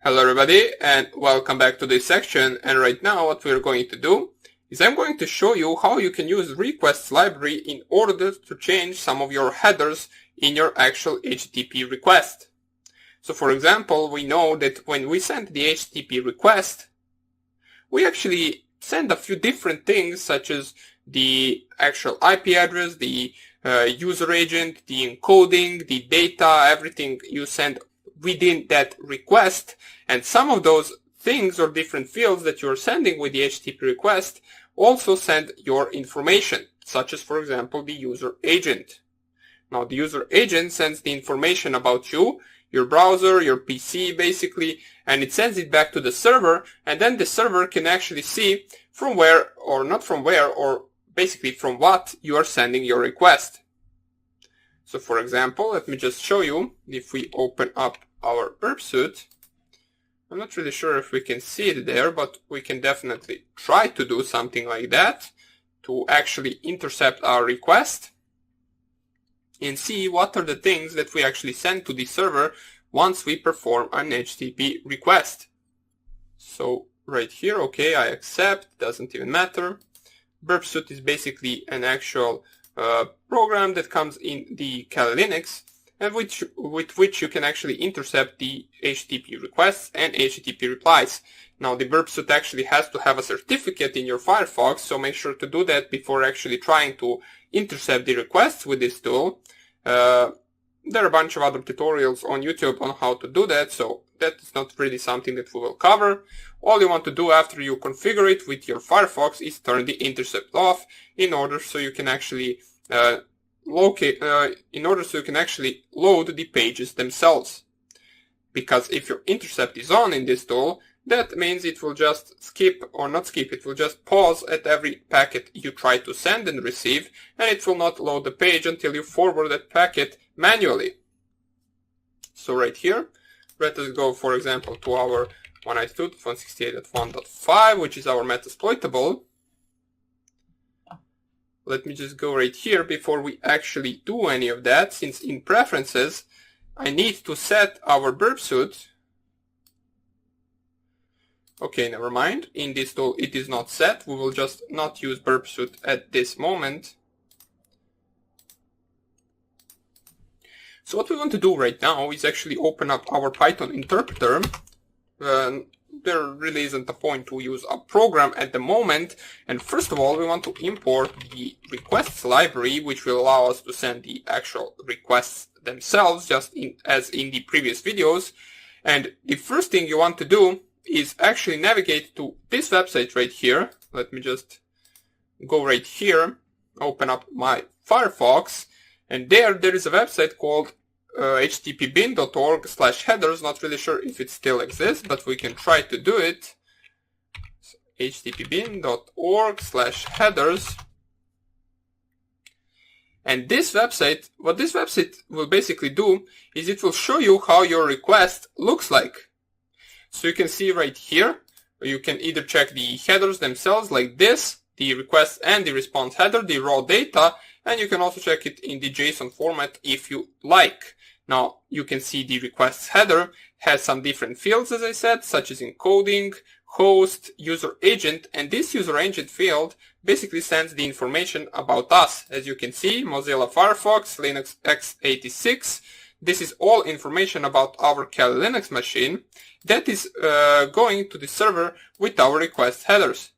Hello everybody and welcome back to this section, and right now what we're going to do is I'm going to show you how you can use requests library in order to change some of your headers in your actual HTTP request. So for example, we know that when we send the HTTP request, we actually send a few different things such as the actual IP address, the user agent, the encoding, the data, everything you send within that request, and some of those things or different fields that you're sending with the HTTP request also send your information, such as for example the user agent. Now the user agent sends the information about you, your browser, your PC basically, and it sends it back to the server, and then the server can actually see from where or not from where or basically from what you are sending your request. So for example, let me just show you. If we open up our burp suite, I'm not really sure if we can see it there, but we can definitely try to do something like that to actually intercept our request and see what are the things that we actually send to the server once we perform an HTTP request. So right here, okay, I accept, doesn't even matter. Burp suite is basically an actual program that comes in the Kali Linux, and with which you can actually intercept the HTTP requests and HTTP replies. Now the burp suite actually has to have a certificate in your Firefox, so make sure to do that before actually trying to intercept the requests with this tool. There are a bunch of other tutorials on YouTube on how to do that, so that is not really something that we will cover. All you want to do after you configure it with your Firefox is turn the intercept off in order so you can actually load the pages themselves. Because if your intercept is on in this tool, that means it will just skip, or not skip, it will just pause at every packet you try to send and receive, and it will not load the page until you forward that packet manually. So right here, let us go for example to our 192.168.1.5, which is our metasploitable. Let me just go right here before we actually do any of that, since in preferences I need to set our burp suite. Okay, never mind. In this tool it is not set. We will just not use burp suite at this moment. So what we want to do right now is actually open up our Python interpreter. There really isn't a point to use a program at the moment, and first of all we want to import the requests library, which will allow us to send the actual requests themselves, just as in the previous videos. And the first thing you want to do is actually navigate to this website right here. Let me just go right here, open up my Firefox, and there is a website called httpbin.org/headers. Not really sure if it still exists, but we can try to do it. So, httpbin.org/headers. And this website, what this website will basically do is it will show you how your request looks like. So you can see right here, you can either check the headers themselves like this, the request and the response header, the raw data, and you can also check it in the JSON format if you like. Now you can see the requests header has some different fields, as I said, such as encoding, host, user agent, and this user agent field basically sends the information about us. As you can see, Mozilla Firefox, Linux x86, this is all information about our Kali Linux machine that is going to the server with our request headers.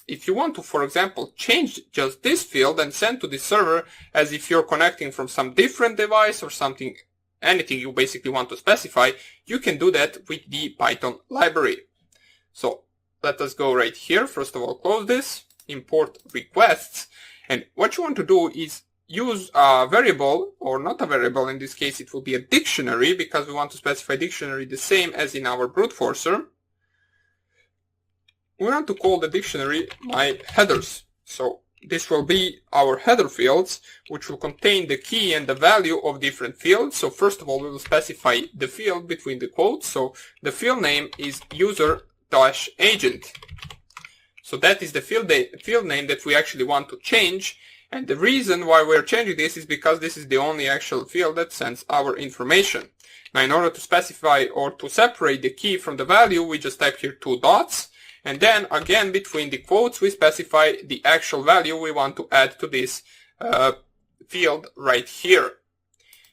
If you want to, for example, change just this field and send to the server as if you're connecting from some different device or something, anything you basically want to specify, you can do that with the Python library. So let us go right here. First of all, close this, import requests, and what you want to do is use a variable, or not a variable, in this case it will be a dictionary, because we want to specify dictionary the same as in our brute forcer. We want to call the dictionary my headers. So this will be our header fields, which will contain the key and the value of different fields. So first of all, we will specify the field between the quotes. So the field name is user-agent. So that is the field name that we actually want to change. And the reason why we're changing this is because this is the only actual field that sends our information. Now in order to specify or to separate the key from the value, we just type here 2 dots. And then again, between the quotes, we specify the actual value we want to add to this field right here.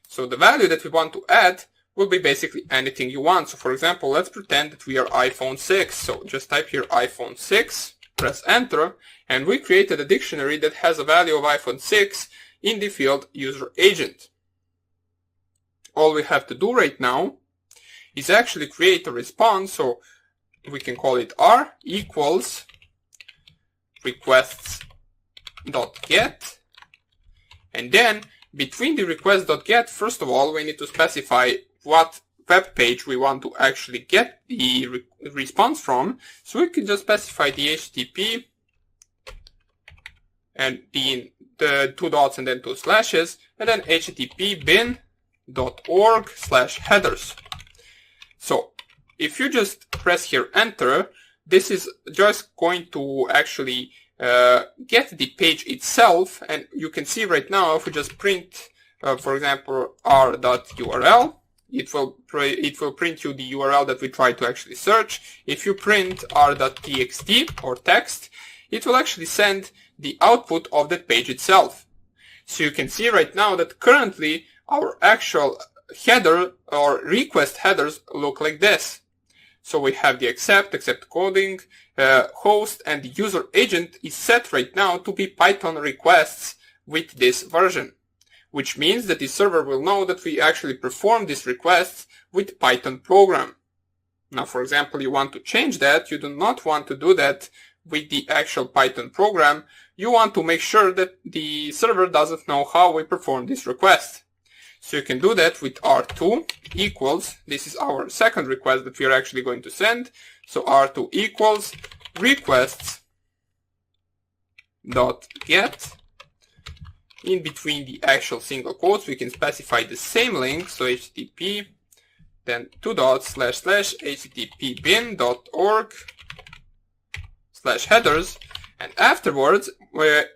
So the value that we want to add will be basically anything you want. So for example, let's pretend that we are iPhone 6. So just type here iPhone 6, press enter, and we created a dictionary that has a value of iPhone 6 in the field user agent. All we have to do right now is actually create a response. So we can call it R equals requests.get, and then between the request.get, first of all, we need to specify what web page we want to actually get the response from. So we can just specify the HTTP and the 2 dots and then 2 slashes, and then http bin.org/headers. So if you just press here enter, this is just going to actually get the page itself, and you can see right now if we just print for example r.url, it will print you the URL that we try to actually search. If you print r.txt or text, it will actually send the output of that page itself. So you can see right now that currently our actual header or request headers look like this. So we have the accept coding, host, and the user agent is set right now to be Python requests with this version, which means that the server will know that we actually perform these requests with Python program. Now, for example, you want to change that. You do not want to do that with the actual Python program. You want to make sure that the server doesn't know how we perform this request. So you can do that with R2 equals, this is our second request that we are actually going to send. So R2 equals requests.get. In between the actual single quotes, we can specify the same link. So HTTP, then 2 dots / http bin.org/headers. And afterwards, we're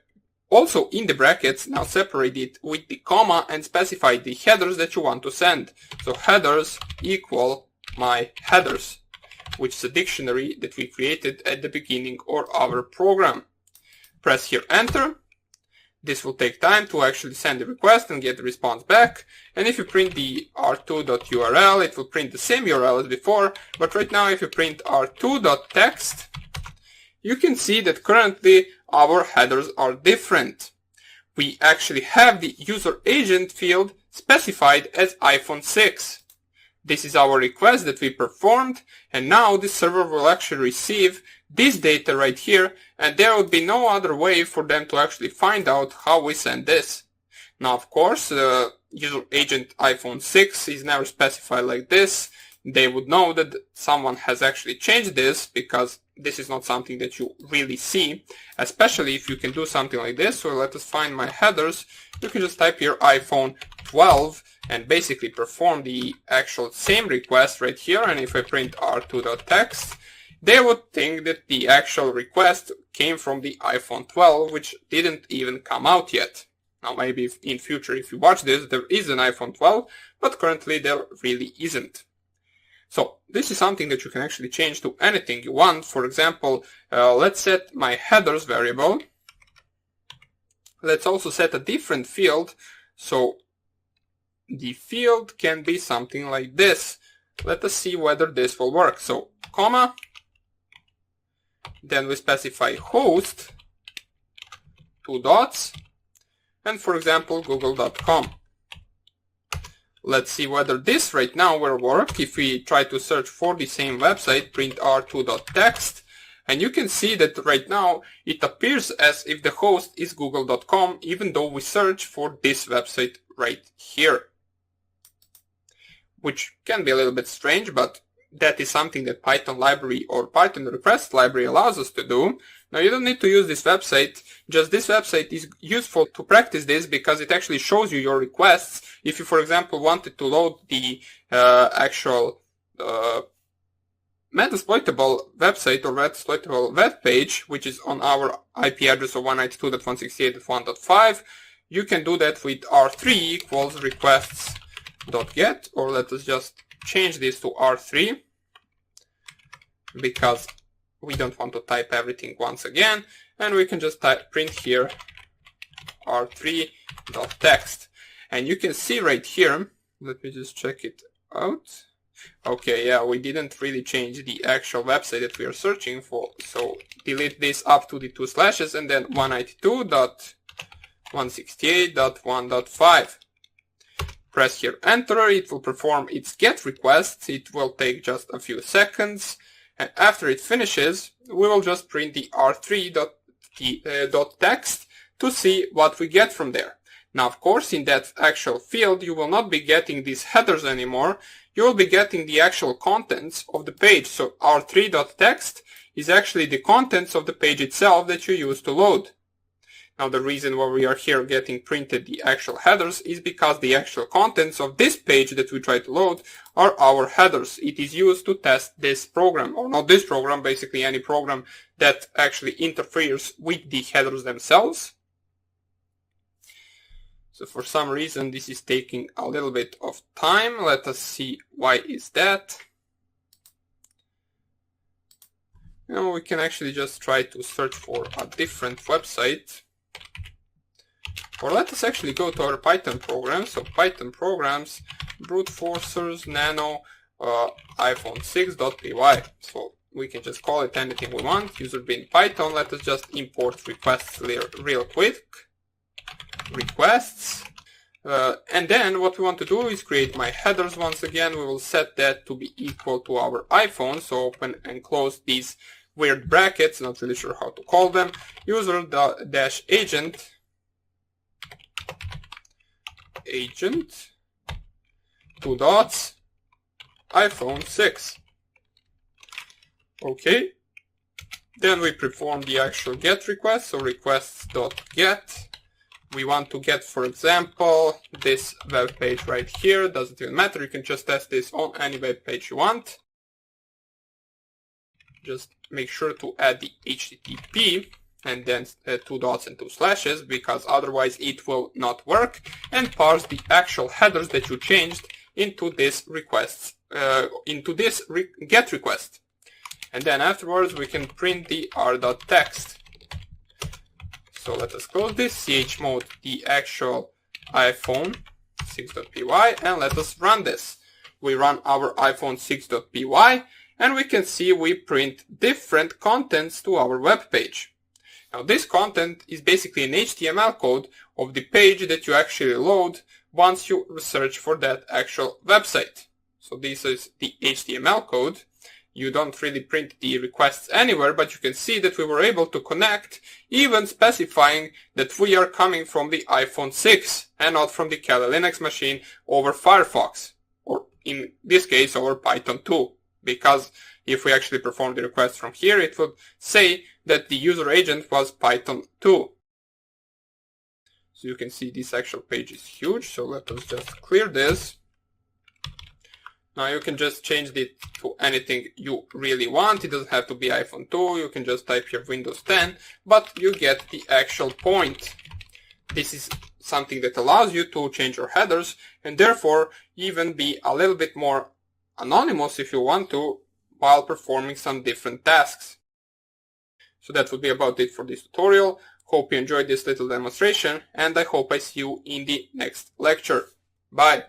also in the brackets, now separate it with the comma and specify the headers that you want to send. So headers equal my headers, which is a dictionary that we created at the beginning of our program. Press here enter. This will take time to actually send the request and get the response back. And if you print the r2.url, it will print the same URL as before. But right now, if you print r2.text, you can see that currently our headers are different. We actually have the user agent field specified as iPhone 6. This is our request that we performed, and now the server will actually receive this data right here, and there would be no other way for them to actually find out how we send this. Now, of course, user agent iPhone 6 is never specified like this. They would know that someone has actually changed this, because this is not something that you really see, especially if you can do something like this. So let us find my headers. You can just type here iPhone 12 and basically perform the actual same request right here. And if I print r2.text, they would think that the actual request came from the iPhone 12, which didn't even come out yet. Now maybe in future, if you watch this, there is an iPhone 12, but currently there really isn't. So this is something that you can actually change to anything you want. For example, let's set my headers variable. Let's also set a different field. So the field can be something like this. Let us see whether this will work. So comma, then we specify host, 2 dots, and for example, google.com. Let's see whether this right now will work. If we try to search for the same website, print r2.text, and you can see that right now it appears as if the host is google.com, even though we search for this website right here. Which can be a little bit strange, but that is something that Python library or Python request library allows us to do. Now you don't need to use this website, just this website is useful to practice this because it actually shows you your requests. If you, for example, wanted to load the actual Metasploitable website or Metasploitable web page, which is on our IP address of 192.168.1.5, you can do that with R3 equals requests r3.get, or let us just change this to r3 because we don't want to type everything once again, and we can just print here r3.text. And you can see right here, let me just check it out. Okay, yeah, we didn't really change the actual website that we are searching for, so delete this up to the 2 slashes and then 192.168.1.5. Press here enter, it will perform its GET request. It will take just a few seconds, and after it finishes, we will just print the r3.text to see what we get from there. Now, of course, in that actual field, you will not be getting these headers anymore. You will be getting the actual contents of the page. So r3.text is actually the contents of the page itself that you use to load. Now, the reason why we are here getting printed the actual headers is because the actual contents of this page that we try to load are our headers. It is used to test this program, or not this program, basically any program that actually interferes with the headers themselves. So for some reason this is taking a little bit of time. Let us see why is that. Now we can actually just try to search for a different website. Or let us actually go to our Python program. So Python programs, brute forcers, nano, iPhone 6.py. So we can just call it anything we want. User bin Python. Let us just import requests real quick. Requests. And then what we want to do is create my headers once again. We will set that to be equal to our iPhone. So open and close these weird brackets. Not really sure how to call them. User-agent. Agent. 2 dots. iPhone 6. Okay. Then we perform the actual GET request. So requests.get. We want to get, for example, this web page right here. Doesn't even matter. You can just test this on any web page you want. Just make sure to add the HTTP and then 2 dots and 2 slashes, because otherwise it will not work, and parse the actual headers that you changed into this request, GET request. And then afterwards we can print the r.text. So let us close this, chmod the actual iPhone 6.py, and let us run this. We run our iPhone 6.py, and we can see we print different contents to our web page. Now this content is basically an HTML code of the page that you actually load once you search for that actual website. So this is the HTML code. You don't really print the requests anywhere, but you can see that we were able to connect, even specifying that we are coming from the iPhone 6 and not from the Kali Linux machine over Firefox, or in this case over Python 2, because if we actually perform the request from here, it would say that the user agent was Python 2. So you can see this actual page is huge, so let us just clear this. Now you can just change it to anything you really want. It doesn't have to be iPhone 2. You can just type here Windows 10, but you get the actual point. This is something that allows you to change your headers and therefore even be a little bit more anonymous if you want to while performing some different tasks. So that would be about it for this tutorial. Hope you enjoyed this little demonstration, and I hope I see you in the next lecture. Bye!